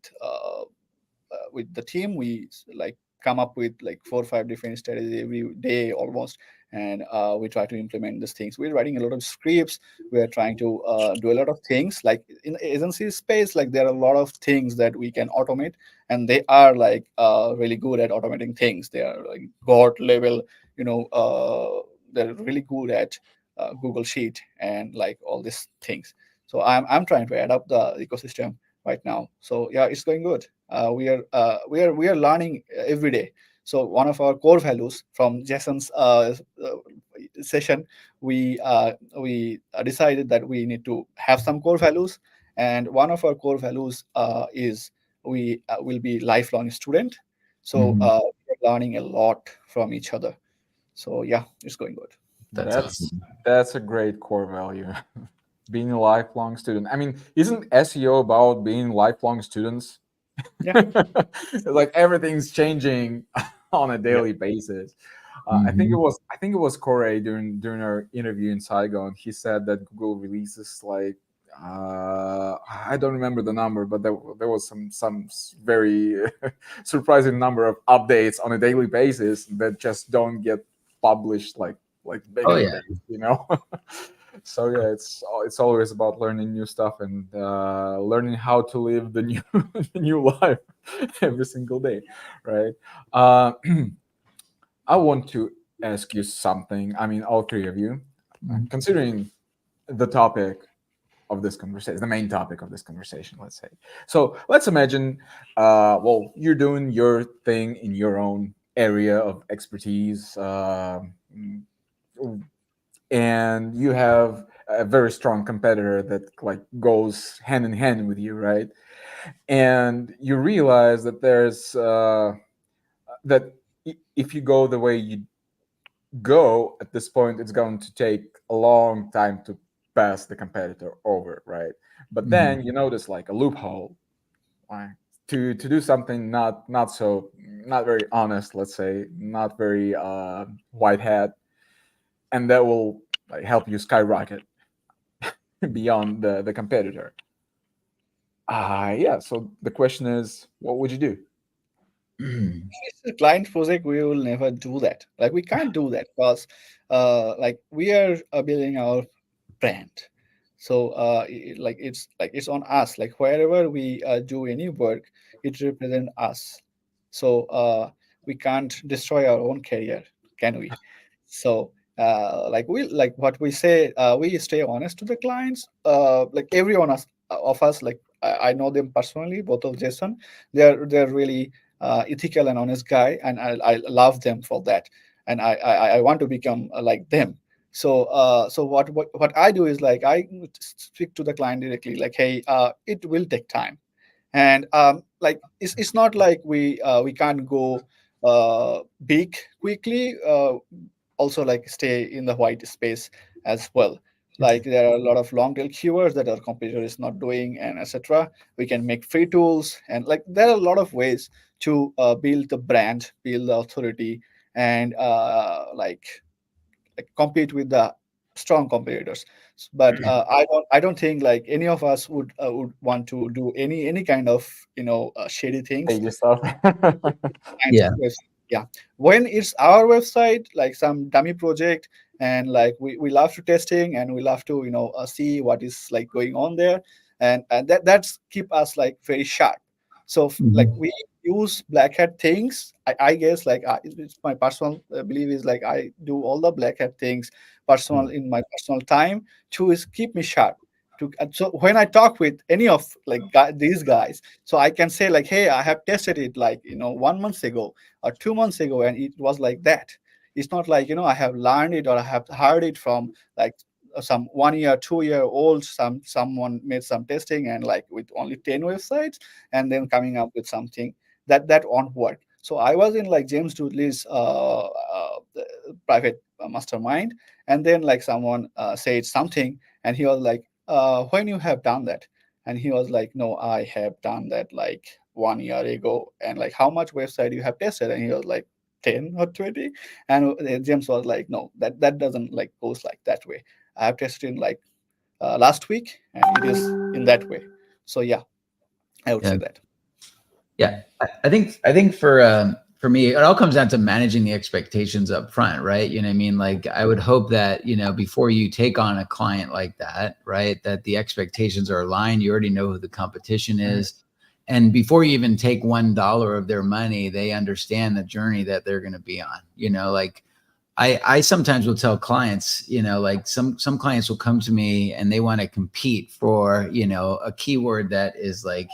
the team, we like come up with like 4 or 5 different strategies every day almost, and we try to implement these things. We're writing a lot of scripts. We are trying to do a lot of things. Like in the agency space, like there are a lot of things that we can automate, and they are like really good at automating things. They are like god level, they're really good at Google Sheet and like all these things. So I'm trying to adapt the ecosystem right now. So yeah, it's going good. We are learning every day. So one of our core values from Jason's session, we decided that we need to have some core values, and one of our core values is we will be lifelong student. So we're learning a lot from each other. So yeah, it's going good. That's awesome. That's a great core value. Being a lifelong student. I mean, isn't SEO about being lifelong students? Yeah. Like everything's changing on a daily basis. I think it was Corey during our interview in Saigon. He said that Google releases like I don't remember the number, but there was some very surprising number of updates on a daily basis that just don't get published like big updates. So yeah, it's always about learning new stuff and learning how to live the new the new life every single day, right? I want to ask you something. I mean, all three of you, considering the topic of this conversation, the main topic of this conversation, let's say. So let's imagine, well, you're doing your thing in your own area of expertise. And you have a very strong competitor that like goes hand in hand with you, right? And you realize that there's that if you go the way you go at this point, it's going to take a long time to pass the competitor over, right? But then you notice like a loophole, right? To do something not very honest, let's say, not very white hat, and that will like help you skyrocket beyond the competitor. Yeah. So the question is, what would you do? It's a client project. We will never do that. Like we can't do that because like we are building our brand. So it's on us. Like wherever we do any work, it represents us. So we can't destroy our own career, can we? So like what we say, we stay honest to the clients. Like every one of us, like I know them personally, both of Jason. They're really ethical and honest guy, and I love them for that. And I want to become like them. So so what I do is like I speak to the client directly, like, hey, it will take time, and like it's not like we can't go big quickly. Also like stay in the white space as well. Like there are a lot of long tail keywords that our competitor is not doing, and etc. We can make free tools, and like there are a lot of ways to build the brand, build the authority, and like compete with the strong competitors. But I don't think like any of us would want to do any kind of shady things. Pay yourself. Kinds of website. Yeah, when it's our website, like some dummy project, and like we love to testing, and we love to see what is like going on there, and that's keep us like very sharp. So like we use black hat things. I guess like it's my personal belief is like I do all the black hat things personal in my personal time to is keep me sharp. So when I talk with any of like these guys, so I can say like, hey, I have tested it like 1 month ago or 2 months ago, and it was like that. It's not like I have learned it or I have heard it from like some 1 year, 2 year old. Someone made some testing and like with only 10 websites, and then coming up with something that won't work. So I was in like James Dudley's private mastermind, and then like someone said something, and he was like, when you have done that, and he was like, no, I have done that like 1 year ago, and like how much website you have tested, and he was like 10 or 20, and James was like, no, that doesn't like goes like that way. I have tested in like last week, and it is in that way. So yeah, I would say that. Yeah, I think for me, it all comes down to managing the expectations up front, right? You know what I mean? Like I would hope that, before you take on a client like that, right, that the expectations are aligned. You already know who the competition is. And before you even take $1 of their money, they understand the journey that they're going to be on. Like I sometimes will tell clients, like some clients will come to me and they want to compete for, a keyword that is like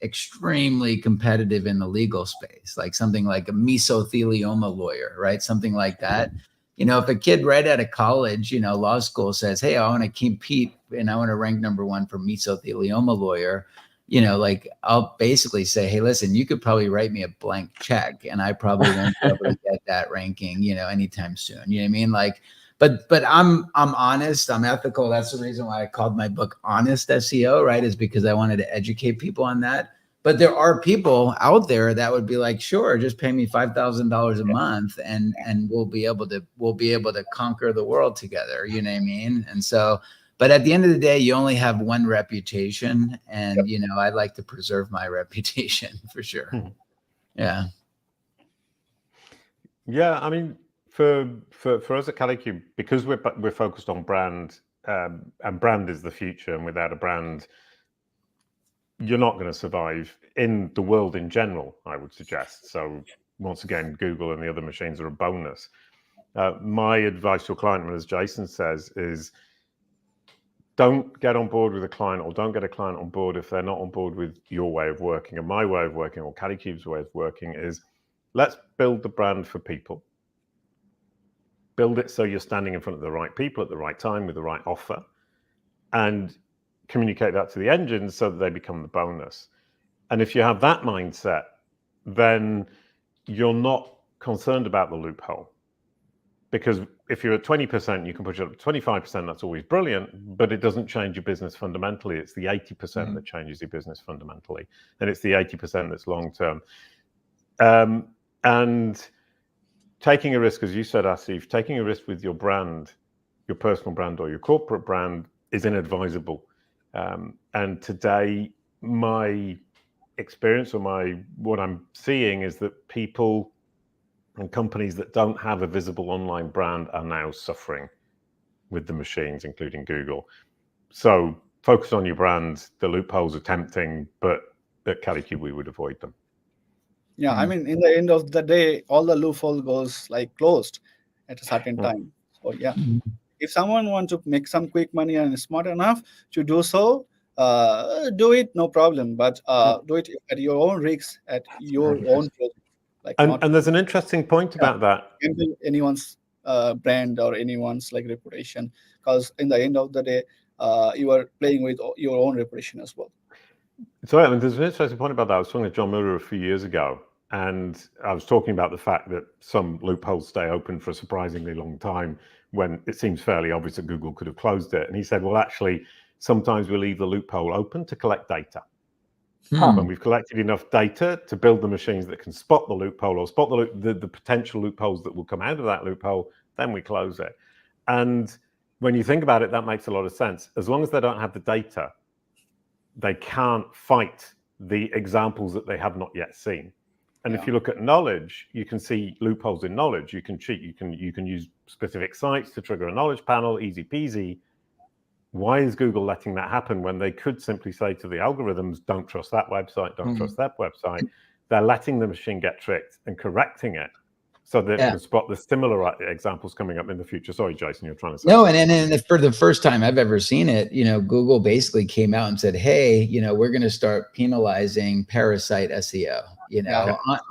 extremely competitive in the legal space, like something like a mesothelioma lawyer, right? Something like that. If a kid right out of college, law school says, hey, I want to compete and I want to rank #1 for mesothelioma lawyer, like I'll basically say, hey, listen, you could probably write me a blank check and I probably won't be able to get that ranking, anytime soon. You know what I mean? Like, but I'm honest, I'm ethical. That's the reason why I called my book Honest SEO, right? Is because I wanted to educate people on that. But there are people out there that would be like, sure, just pay me $5,000 a month and we'll be able to conquer the world together. You know what I mean? And so, but at the end of the day, you only have one reputation, and I'd like to preserve my reputation for sure. Yeah. Yeah, I mean, for us at Calicube, because we're focused on brand, and brand is the future, and without a brand, you're not going to survive in the world in general, I would suggest. So once again, Google and the other machines are a bonus. My advice to a client, as Jason says, is don't get on board with a client, or don't get a client on board if they're not on board with your way of working. And my way of working, or Calicube's way of working, is let's build the brand for people. Build it so you're standing in front of the right people at the right time with the right offer, and communicate that to the engines so that they become the bonus. And if you have that mindset, then you're not concerned about the loophole. Because if you're at 20%, you can push it up to 25%. That's always brilliant, but it doesn't change your business fundamentally. It's the 80% that changes your business fundamentally. And it's the 80% that's long-term. And taking a risk, as you said, Asif, taking a risk with your brand, your personal brand or your corporate brand, is inadvisable. And today, my experience, or what I'm seeing, is that people and companies that don't have a visible online brand are now suffering with the machines, including Google. So focus on your brand. The loopholes are tempting, but at Calicube, we would avoid them. Yeah, I mean, in the end of the day, all the loophole goes like closed at a certain time. So yeah, if someone wants to make some quick money and is smart enough to do so, do it, no problem. But do it at your own risks, at your own risk. Like, and there's an interesting point about that. Anyone's brand or anyone's like reputation, because in the end of the day, you are playing with your own reputation as well. So I mean, there's an interesting point about that. I was talking to John Muller a few years ago, and I was talking about the fact that some loopholes stay open for a surprisingly long time, when it seems fairly obvious that Google could have closed it. And he said, well, actually, sometimes we leave the loophole open to collect data. When we've collected enough data to build the machines that can spot the loophole or spot the potential loopholes that will come out of that loophole, then we close it. And when you think about it, that makes a lot of sense. As long as they don't have the data, they can't fight the examples that they have not yet seen. And if you look at knowledge, you can see loopholes in knowledge. You can cheat. You can use specific sites to trigger a knowledge panel, easy peasy. Why is Google letting that happen when they could simply say to the algorithms, don't trust that website, don't trust that website? They're letting the machine get tricked and correcting it so that it can spot the similar examples coming up in the future. Sorry, Jason, you're trying to say. No, and for the first time I've ever seen it, Google basically came out and said, hey, we're going to start penalizing parasite SEO,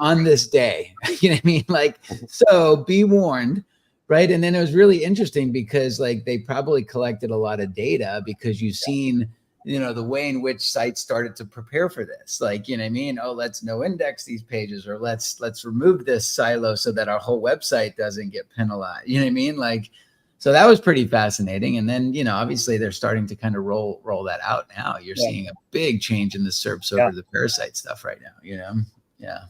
on this day. You know what I mean? Like, so be warned. Right. And then it was really interesting because they probably collected a lot of data because you've seen, the way in which sites started to prepare for this. Like, you know what I mean? Oh, let's no index these pages, or let's remove this silo so that our whole website doesn't get penalized. You know what I mean? Like, so that was pretty fascinating. And then, obviously they're starting to kind of roll that out now. You're seeing a big change in the SERPs over the parasite stuff right now, Yeah.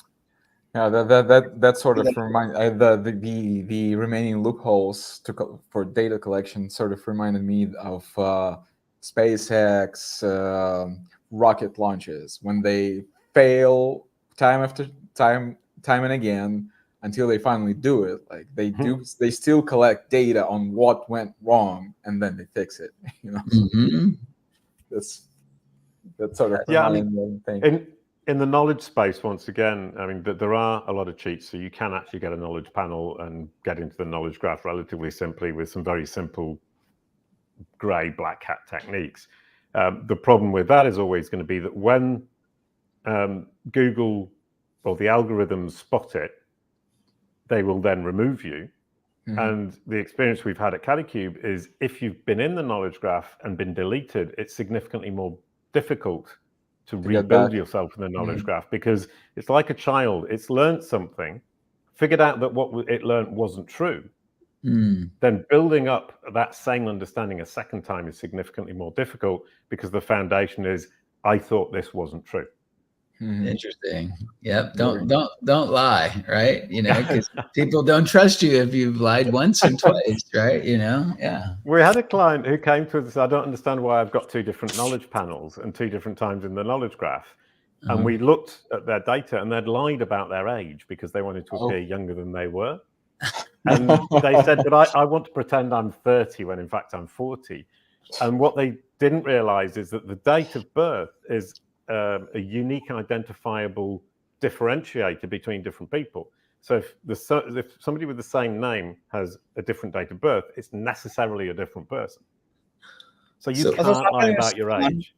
Yeah, that sort of remind the remaining loopholes for data collection sort of reminded me of SpaceX rocket launches when they fail time after time and again until they finally do it. Like they still collect data on what went wrong and then they fix it. That's sort of reminding thing. In the knowledge space, once again, I mean, there are a lot of cheats. So you can actually get a knowledge panel and get into the knowledge graph relatively simply with some very simple gray black hat techniques. The problem with that is always going to be that when Google or the algorithms spot it, they will then remove you. And the experience we've had at Kalicube is if you've been in the knowledge graph and been deleted, it's significantly more difficult to rebuild yourself in the knowledge graph, because it's like a child. It's learned something, figured out that what it learned wasn't true. Then building up that same understanding a second time is significantly more difficult because the foundation is, I thought this wasn't true. Interesting. Yep. Don't lie, right? Because people don't trust you if you've lied once or twice, right? Yeah. We had a client who came to us and said, I don't understand why I've got two different knowledge panels and two different times in the knowledge graph. And we looked at their data and they'd lied about their age because they wanted to appear younger than they were. And they said, but I want to pretend I'm 30 when in fact I'm 40. And what they didn't realize is that the date of birth is a unique identifiable differentiator between different people. So if somebody with the same name has a different date of birth, it's necessarily a different person. So you can't lie about your age.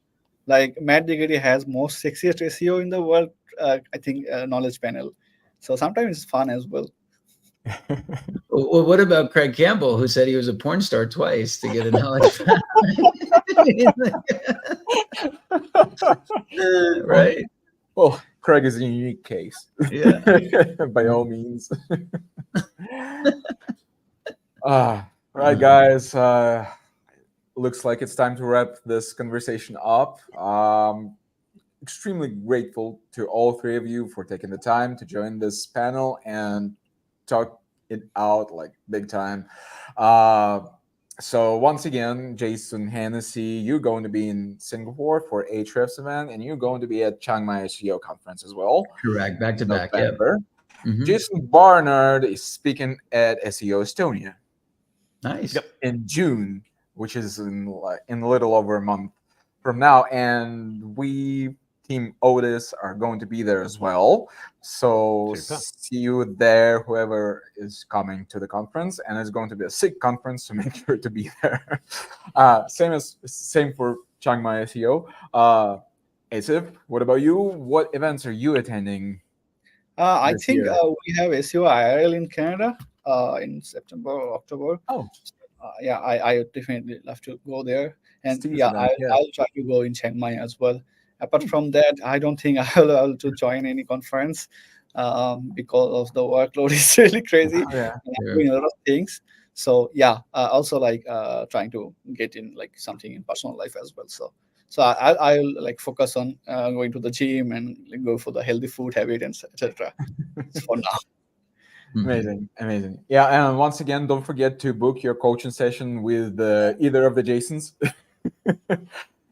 Like Matt Diggity has most sexiest SEO in the world, I think, knowledge panel. So sometimes it's fun as well. Well, what about Craig Campbell, who said he was a porn star twice to get a knowledge right? Well, Craig is a unique case. Yeah. By all means. Right, guys. Looks like it's time to wrap this conversation up. Extremely grateful to all three of you for taking the time to join this panel and talk it out like big time. So once again, Jason Hennessey, you're going to be in Singapore for Ahrefs event, and you're going to be at Chiang Mai SEO conference as well. Correct, back to back. Yeah. Jason Barnard is speaking at SEO Estonia. Nice. In June, which is in a little over a month from now, and we Team Odys are going to be there as well. So see you there, whoever is coming to the conference, and it's going to be a sick conference, so make sure to be there. Same for Chiang Mai SEO. Asif, what about you? What events are you attending? I think we have SEO IRL in Canada in September or October. Oh, yeah, I definitely love to go there, and I'll try to go in Chiang Mai as well. Apart from that, I don't think I'll be able to join any conference because of the workload is really crazy. Yeah, I'm doing a lot of things. So yeah, also like trying to get in like something in personal life as well. So I'll like focus on going to the gym and like, go for the healthy food habit and etc. For now. Amazing. Yeah, and once again, don't forget to book your coaching session with either of the Jasons.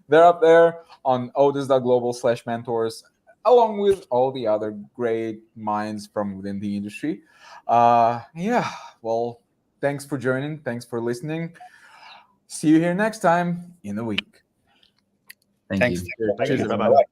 They're up there on odys.global/mentors, along with all the other great minds from within the industry. Yeah, well, thanks for joining. Thanks for listening. See you here next time in a week. Thank Thanks. you. Thank you. Cheers, Bye-bye. everyone.